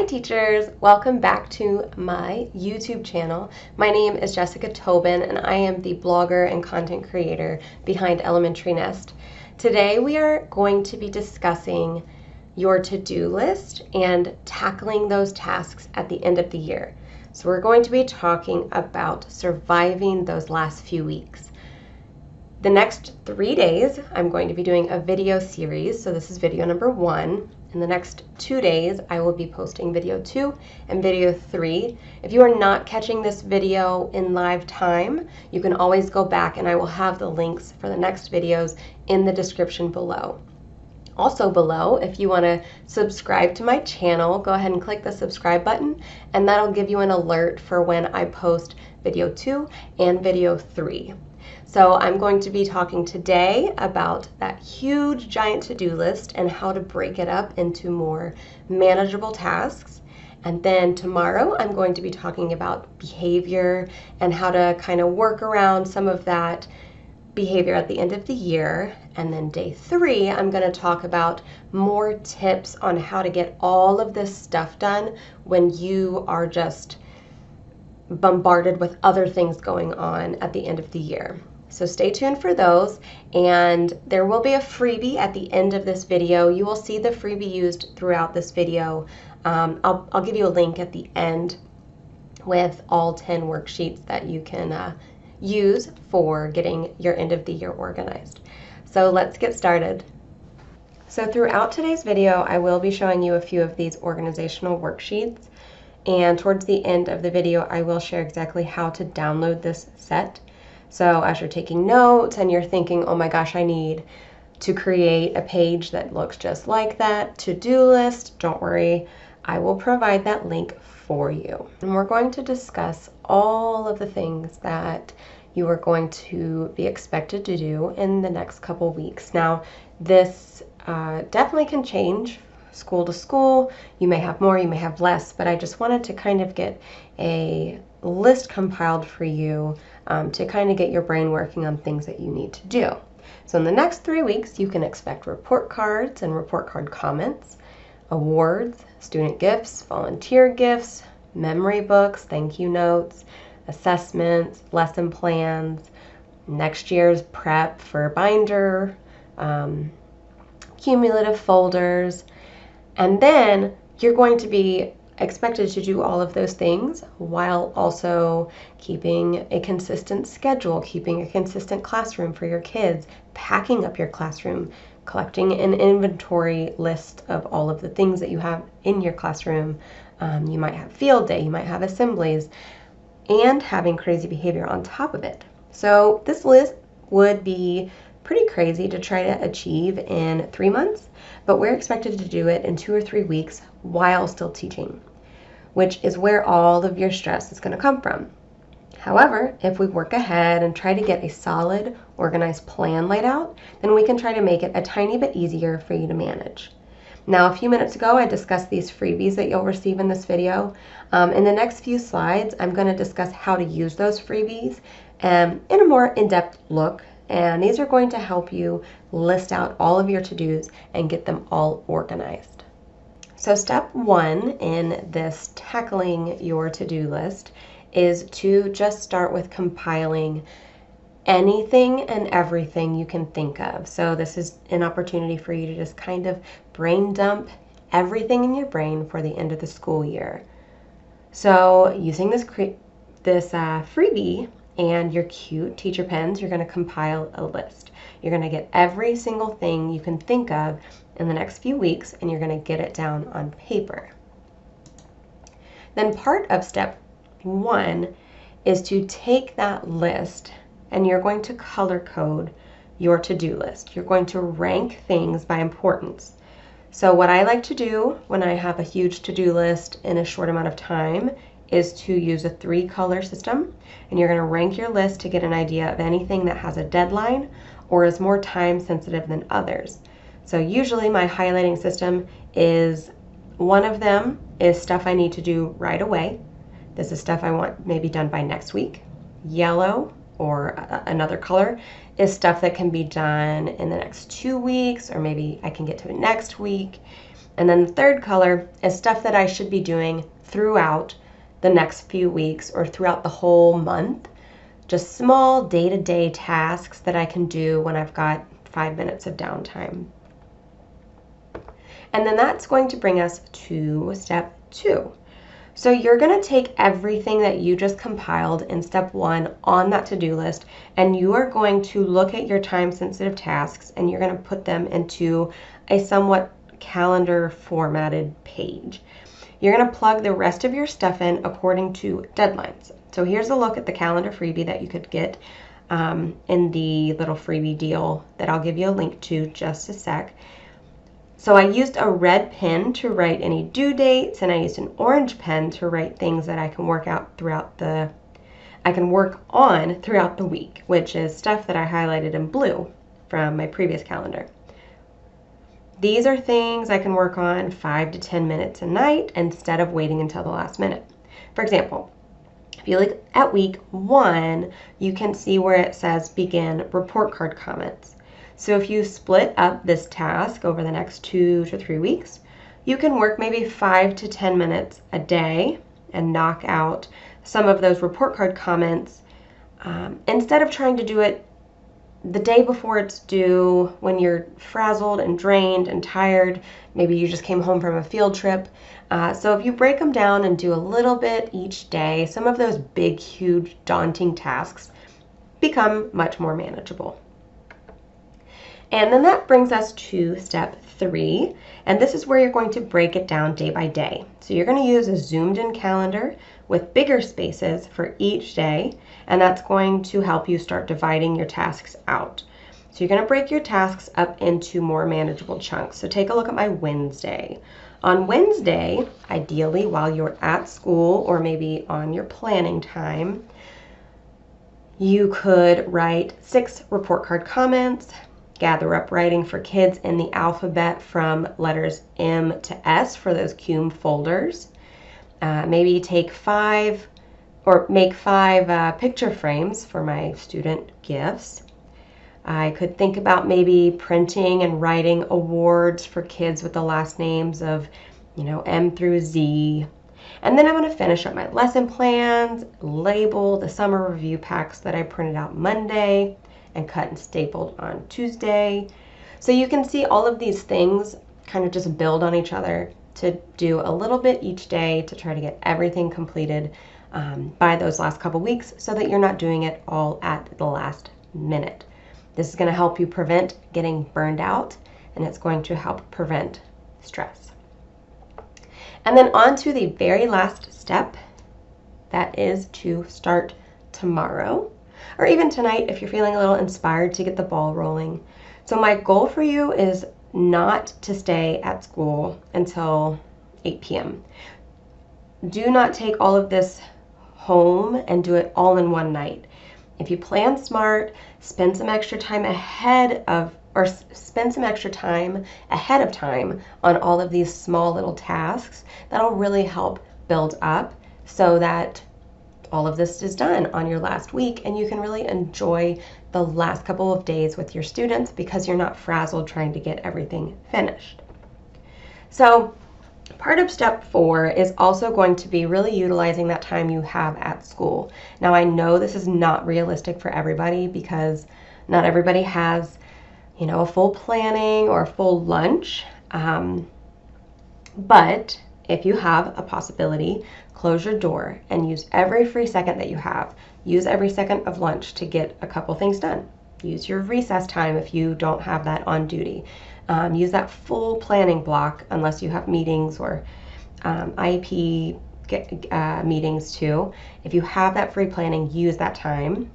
teachers, welcome back to my YouTube channel. My name is Jessica Tobin and I am the blogger and content creator behind Elementary Nest. Today we are going to be discussing your to-do list and tackling those tasks at the end of the year. So we're going to be talking about surviving those last few weeks. The next 3 days, I'm going to be doing a video series. So this is video number 1. In the next 2 days, I will be posting video 2 and video 3. If you are not catching this video in live time, you can always go back and I will have the links for the next videos in the description below. Also below, if you want to subscribe to my channel, go ahead and click the subscribe button and that'll give you an alert for when I post video 2 and video 3. So I'm going to be talking today about that huge giant to-do list and how to break it up into more manageable tasks. And then tomorrow I'm going to be talking about behavior and how to kind of work around some of that behavior at the end of the year. And then day 3, I'm going to talk about more tips on how to get all of this stuff done when you are just bombarded with other things going on at the end of the year. So stay tuned for those, and there will be a freebie at the end of this video. You will see the freebie used throughout this video. I'll give you a link at the end with all 10 worksheets that you can use for getting your end of the year organized. So let's get started. So throughout today's video, I will be showing you a few of these organizational worksheets, and towards the end of the video, I will share exactly how to download this set. So as you're taking notes and you're thinking, oh my gosh, I need to create a page that looks just like that to-do list, don't worry, I will provide that link for you. And we're going to discuss all of the things that you are going to be expected to do in the next couple weeks. Now, this definitely can change school to school. You may have more, you may have less, but I just wanted to kind of get a list compiled for you to kind of get your brain working on things that you need to do. So in the next 3 weeks, you can expect report cards and report card comments, awards, student gifts, volunteer gifts, memory books, thank you notes, assessments, lesson plans, next year's prep for binder, cumulative folders, and then you're going to be expected to do all of those things while also keeping a consistent schedule, keeping a consistent classroom for your kids, packing up your classroom, collecting an inventory list of all of the things that you have in your classroom. You might have field day, you might have assemblies, and having crazy behavior on top of it. So this list would be pretty crazy to try to achieve in 3 months, but we're expected to do it in 2 or 3 weeks while still teaching, which is where all of your stress is going to come from. However, if we work ahead and try to get a solid, organized plan laid out, then we can try to make it a tiny bit easier for you to manage. Now, a few minutes ago, I discussed these freebies that you'll receive in this video. In the next few slides, I'm going to discuss how to use those freebies in a more in-depth look. And these are going to help you list out all of your to-dos and get them all organized. So step 1 in this tackling your to-do list is to just start with compiling anything and everything you can think of. So this is an opportunity for you to just kind of brain dump everything in your brain for the end of the school year. So using this freebie and your cute teacher pens, you're going to compile a list. You're going to get every single thing you can think of in the next few weeks, and you're going to get it down on paper. Then part of step 1 is to take that list and you're going to color code your to-do list. You're going to rank things by importance. So what I like to do when I have a huge to-do list in a short amount of time is to use a 3-color system, and you're going to rank your list to get an idea of anything that has a deadline or is more time sensitive than others. So usually my highlighting system is, one of them is stuff I need to do right away. This is stuff I want maybe done by next week. Yellow, or another color, is stuff that can be done in the next 2 weeks, or maybe I can get to it next week. And then the third color is stuff that I should be doing throughout the next few weeks or throughout the whole month. Just small day-to-day tasks that I can do when I've got 5 minutes of downtime. And then that's going to bring us to step 2. So you're going to take everything that you just compiled in step 1 on that to-do list, and you are going to look at your time-sensitive tasks and you're going to put them into a somewhat calendar formatted page. You're going to plug the rest of your stuff in according to deadlines. So here's a look at the calendar freebie that you could get in the little freebie deal that I'll give you a link to just a sec. So I used a red pen to write any due dates, and I used an orange pen to write things that I can work on throughout the week, which is stuff that I highlighted in blue from my previous calendar. These are things I can work on 5 to 10 minutes a night instead of waiting until the last minute. For example, if you look at week 1, you can see where it says begin report card comments. So if you split up this task over the next 2 to 3 weeks, you can work maybe 5 to 10 minutes a day and knock out some of those report card comments instead of trying to do it the day before it's due when you're frazzled and drained and tired. Maybe you just came home from a field trip. So if you break them down and do a little bit each day, some of those big, huge, daunting tasks become much more manageable. And then that brings us to step 3, and this is where you're going to break it down day by day. So you're going to use a zoomed in calendar with bigger spaces for each day, and that's going to help you start dividing your tasks out. So you're going to break your tasks up into more manageable chunks. So take a look at my Wednesday. On Wednesday, ideally while you're at school or maybe on your planning time, you could write 6 report card comments, gather up writing for kids in the alphabet from letters M to S for those Cum folders. Maybe take 5 or make 5 picture frames for my student gifts. I could think about maybe printing and writing awards for kids with the last names of, M through Z. And then I'm going to finish up my lesson plans, label the summer review packs that I printed out Monday and cut and stapled on Tuesday. So you can see all of these things kind of just build on each other to do a little bit each day to try to get everything completed by those last couple weeks so that you're not doing it all at the last minute. This is going to help you prevent getting burned out, and it's going to help prevent stress. And then on to the very last step, that is to start tomorrow, or even tonight if you're feeling a little inspired to get the ball rolling. So my goal for you is not to stay at school until 8 p.m. Do not take all of this home and do it all in one night. If you plan smart, spend some extra time ahead of time on all of these small little tasks, that'll really help build up so that all of this is done on your last week and you can really enjoy the last couple of days with your students because you're not frazzled trying to get everything finished. So part of step 4 is also going to be really utilizing that time you have at school. Now I know this is not realistic for everybody because not everybody has, a full planning or a full lunch, but if you have a possibility, close your door and use every free second that you have. Use every second of lunch to get a couple things done. Use your recess time if you don't have that on duty. Use that full planning block unless you have meetings or IEP meetings too. If you have that free planning, use that time.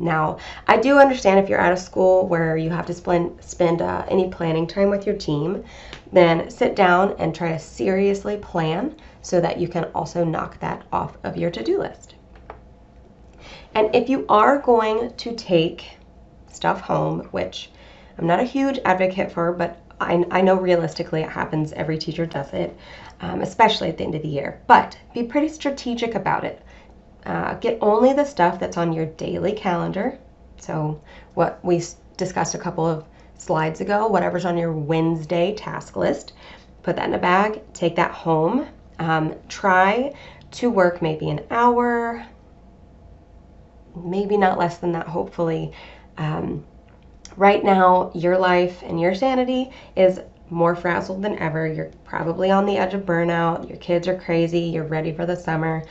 Now, I do understand if you're out of school where you have to spend any planning time with your team, then sit down and try to seriously plan so that you can also knock that off of your to-do list. And if you are going to take stuff home, which I'm not a huge advocate for, but I know realistically it happens, every teacher does it, especially at the end of the year, but be pretty strategic about it. Get only the stuff that's on your daily calendar. So what we discussed a couple of slides ago, whatever's on your Wednesday task list, put that in a bag, take that home. Try to work maybe an hour, maybe not less than that, hopefully. Right now, your life and your sanity is more frazzled than ever. You're probably on the edge of burnout. Your kids are crazy. You're ready for the summer.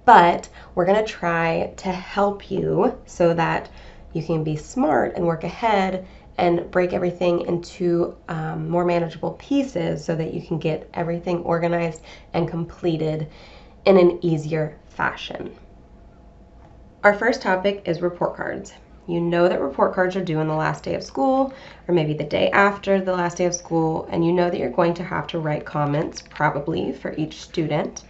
But we're going to try to help you so that you can be smart and work ahead and break everything into more manageable pieces so that you can get everything organized and completed in an easier fashion. Our first topic is report cards. You know that report cards are due on the last day of school or maybe the day after the last day of school, and you know that you're going to have to write comments probably for each student.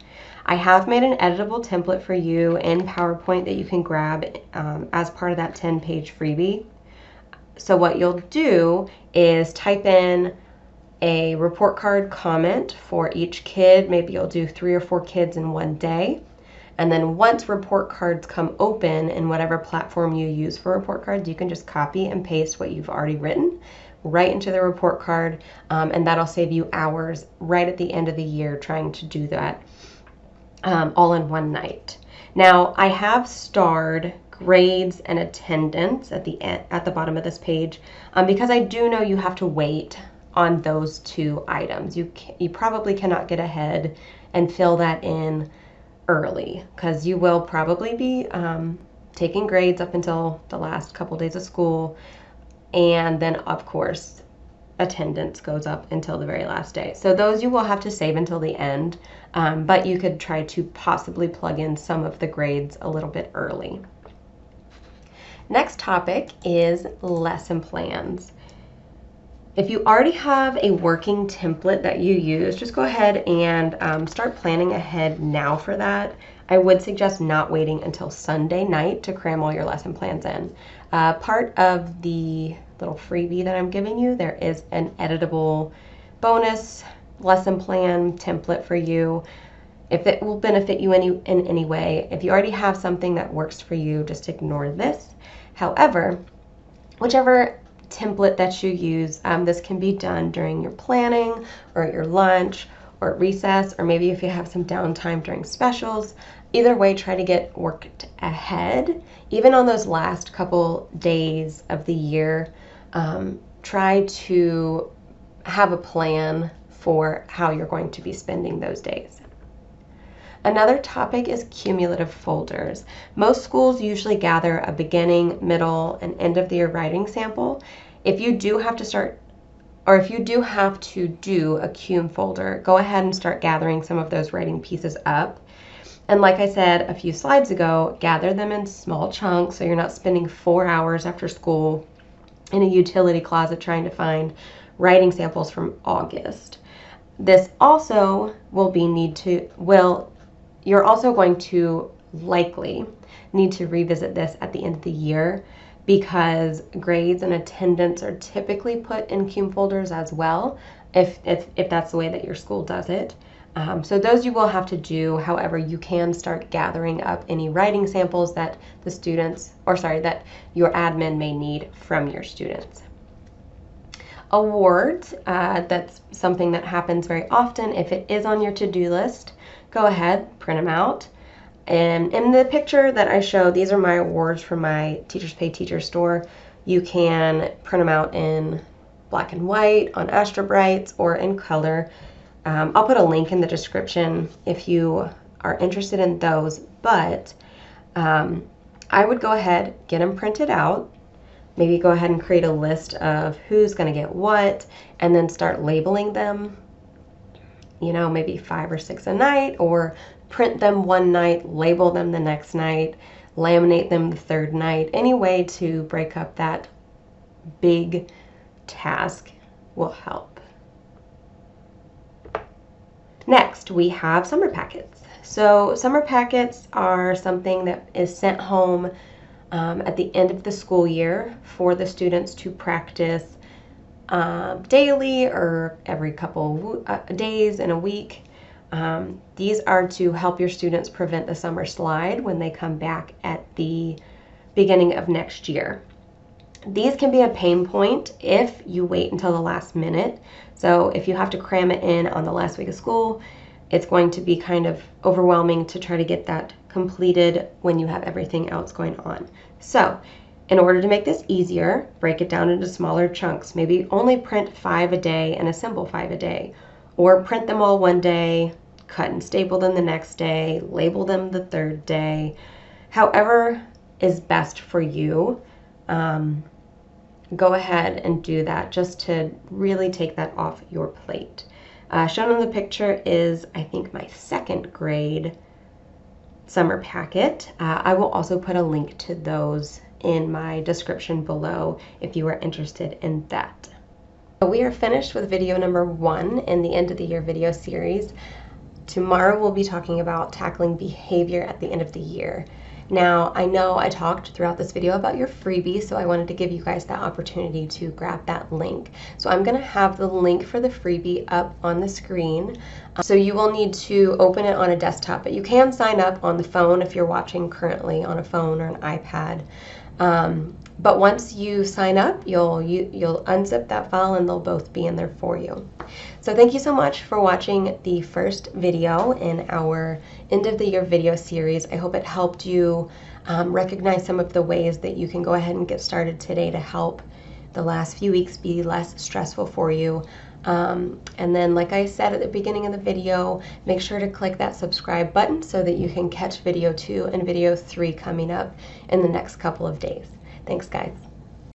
I have made an editable template for you in PowerPoint that you can grab as part of that 10-page freebie. So what you'll do is type in a report card comment for each kid. Maybe you'll do 3 or 4 kids in one day. And then once report cards come open in whatever platform you use for report cards, you can just copy and paste what you've already written right into the report card, and that'll save you hours right at the end of the year trying to do that all in one night. Now, I have starred grades and attendance at the bottom of this page because I do know you have to wait on those 2 items. You probably cannot get ahead and fill that in early because you will probably be taking grades up until the last couple days of school, and then of course attendance goes up until the very last day. So those you will have to save until the end, but you could try to possibly plug in some of the grades a little bit early. Next topic is lesson plans. If you already have a working template that you use, just go ahead and start planning ahead now for that. I would suggest not waiting until Sunday night to cram all your lesson plans in. Part of the little freebie that I'm giving you, there is an editable bonus lesson plan template for you. If it will benefit you in any way, if you already have something that works for you, just ignore this. However, whichever template that you use, this can be done during your planning or at your lunch or at recess, or maybe if you have some downtime during specials. Either way, try to get worked ahead. Even on those last couple days of the year, try to have a plan for how you're going to be spending those days. Another topic is cumulative folders. Most schools usually gather a beginning, middle, and end of the year writing sample. If you do have to do a cum folder, go ahead and start gathering some of those writing pieces up. And like I said a few slides ago, gather them in small chunks so you're not spending 4 hours after school in a utility closet trying to find writing samples from August. This also you're also going to likely need to revisit this at the end of the year because grades and attendance are typically put in cum folders as well, if that's the way that your school does it. So those you will have to do. However, you can start gathering up any writing samples that that your admin may need from your students. Awards, that's something that happens very often. If it is on your to-do list, go ahead, print them out. And in the picture that I show, these are my awards from my Teachers Pay Teacher store. You can print them out in black and white, on Astra Brights, or in color. I'll put a link in the description if you are interested in those, but I would go ahead, get them printed out, maybe go ahead and create a list of who's going to get what, and then start labeling them, maybe 5 or 6 a night, or print them one night, label them the next night, laminate them the third night. Any way to break up that big task will help. Next, we have summer packets. So summer packets are something that is sent home at the end of the school year for the students to practice daily or every couple days in a week. These are to help your students prevent the summer slide when they come back at the beginning of next year. These can be a pain point if you wait until the last minute. So if you have to cram it in on the last week of school, it's going to be kind of overwhelming to try to get that completed when you have everything else going on. So in order to make this easier, break it down into smaller chunks. Maybe only print 5 a day and assemble 5 a day, or print them all one day, cut and staple them the next day, label them the third day. However is best for you. Go ahead and do that just to really take that off your plate. Shown in the picture is, I think, my 2nd grade summer packet. I will also put a link to those in my description below if you are interested in that. We are finished with video number 1 in the end of the year video series. Tomorrow we'll be talking about tackling behavior at the end of the year. Now, I know I talked throughout this video about your freebie, so I wanted to give you guys that opportunity to grab that link. So I'm going to have the link for the freebie up on the screen. So you will need to open it on a desktop, but you can sign up on the phone if you're watching currently on a phone or an iPad. But once you sign up, you'll unzip that file and they'll both be in there for you. So thank you so much for watching the first video in our end of the year video series. I hope it helped you recognize some of the ways that you can go ahead and get started today to help the last few weeks be less stressful for you. And then, like I said at the beginning of the video, make sure to click that subscribe button so that you can catch video 2 and video 3 coming up in the next couple of days. Thanks, guys.